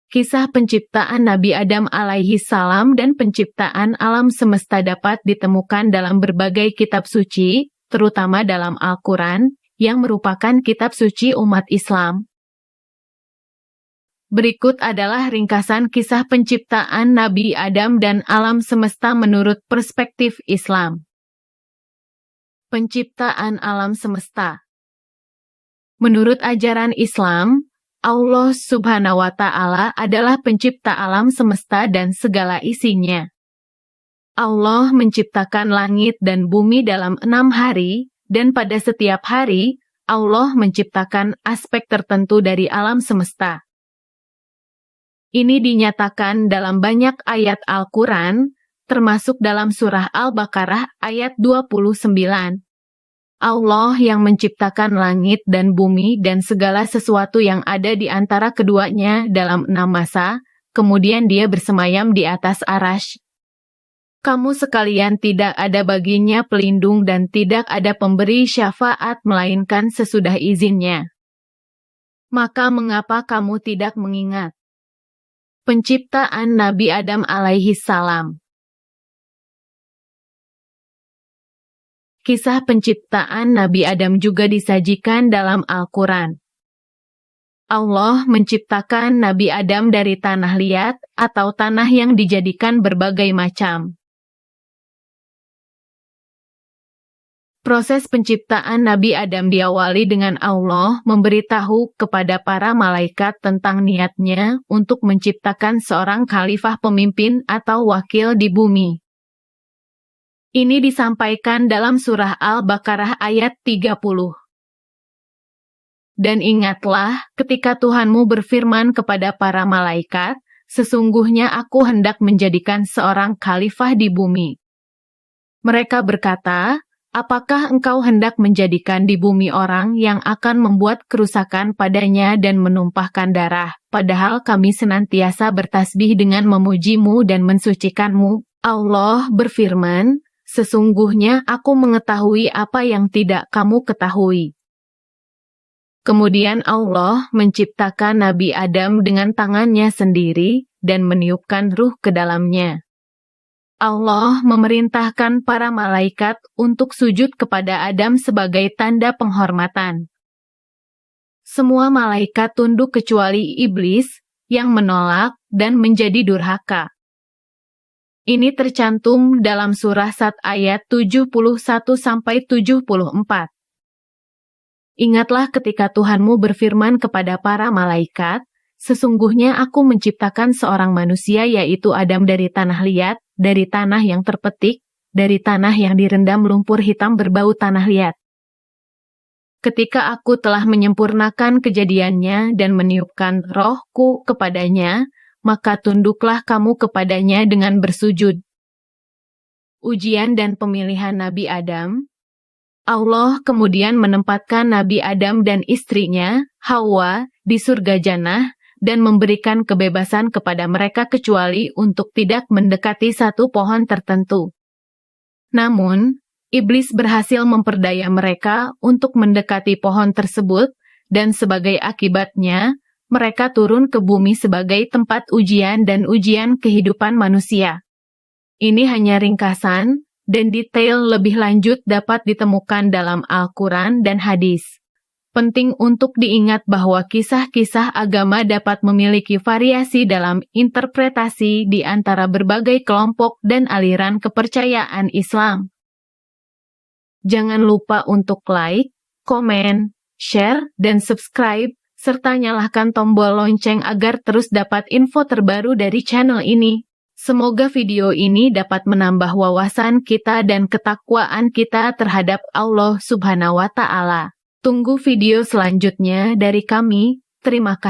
Kisah penciptaan Nabi Adam alaihi salam dan penciptaan alam semesta dapat ditemukan dalam berbagai kitab suci, terutama dalam Al-Quran, yang merupakan kitab suci umat Islam. Berikut adalah ringkasan kisah penciptaan Nabi Adam dan alam semesta menurut perspektif Islam. Penciptaan alam semesta. Menurut ajaran Islam, Allah Subhanahu wa Ta'ala adalah pencipta alam semesta dan segala isinya. Allah menciptakan langit dan bumi dalam 6 hari, dan pada setiap hari, Allah menciptakan aspek tertentu dari alam semesta. Ini dinyatakan dalam banyak ayat Al-Quran, termasuk dalam surah Al-Baqarah ayat 29. Allah yang menciptakan langit dan bumi dan segala sesuatu yang ada di antara keduanya dalam 6 masa, kemudian dia bersemayam di atas arasy. Kamu sekalian tidak ada baginya pelindung dan tidak ada pemberi syafaat melainkan sesudah izinnya. Maka mengapa kamu tidak mengingat? Penciptaan Nabi Adam alaihi salam. Kisah penciptaan Nabi Adam juga disajikan dalam Al-Quran. Allah menciptakan Nabi Adam dari tanah liat atau tanah yang dijadikan berbagai macam. Proses penciptaan Nabi Adam diawali dengan Allah memberitahu kepada para malaikat tentang niatnya untuk menciptakan seorang khalifah pemimpin atau wakil di bumi. Ini disampaikan dalam surah Al-Baqarah ayat 30. Dan ingatlah ketika Tuhanmu berfirman kepada para malaikat, sesungguhnya aku hendak menjadikan seorang khalifah di bumi. Mereka berkata, apakah engkau hendak menjadikan di bumi orang yang akan membuat kerusakan padanya dan menumpahkan darah, padahal kami senantiasa bertasbih dengan memujimu dan mensucikanmu? Allah berfirman, sesungguhnya aku mengetahui apa yang tidak kamu ketahui. Kemudian Allah menciptakan Nabi Adam dengan tangannya sendiri dan meniupkan ruh ke dalamnya. Allah memerintahkan para malaikat untuk sujud kepada Adam sebagai tanda penghormatan. Semua malaikat tunduk kecuali iblis yang menolak dan menjadi durhaka. Ini tercantum dalam surah Sad ayat 71-74. Ingatlah ketika Tuhanmu berfirman kepada para malaikat, sesungguhnya aku menciptakan seorang manusia yaitu Adam dari tanah liat, dari tanah yang terpetik, dari tanah yang direndam lumpur hitam berbau tanah liat. Ketika aku telah menyempurnakan kejadiannya dan meniupkan rohku kepadanya, maka tunduklah kamu kepadanya dengan bersujud. Ujian dan pemilihan Nabi Adam. Allah kemudian menempatkan Nabi Adam dan istrinya, Hawa, di surga Jannah dan memberikan kebebasan kepada mereka kecuali untuk tidak mendekati satu pohon tertentu. Namun, iblis berhasil memperdaya mereka untuk mendekati pohon tersebut dan sebagai akibatnya, mereka turun ke bumi sebagai tempat ujian dan ujian kehidupan manusia. Ini hanya ringkasan, dan detail lebih lanjut dapat ditemukan dalam Al-Quran dan hadis. Penting untuk diingat bahwa kisah-kisah agama dapat memiliki variasi dalam interpretasi di antara berbagai kelompok dan aliran kepercayaan Islam. Jangan lupa untuk like, komen, share, dan subscribe, serta nyalakan tombol lonceng agar terus dapat info terbaru dari channel ini. Semoga video ini dapat menambah wawasan kita dan ketakwaan kita terhadap Allah Subhanahu wa Ta'ala. Tunggu video selanjutnya dari kami. Terima kasih.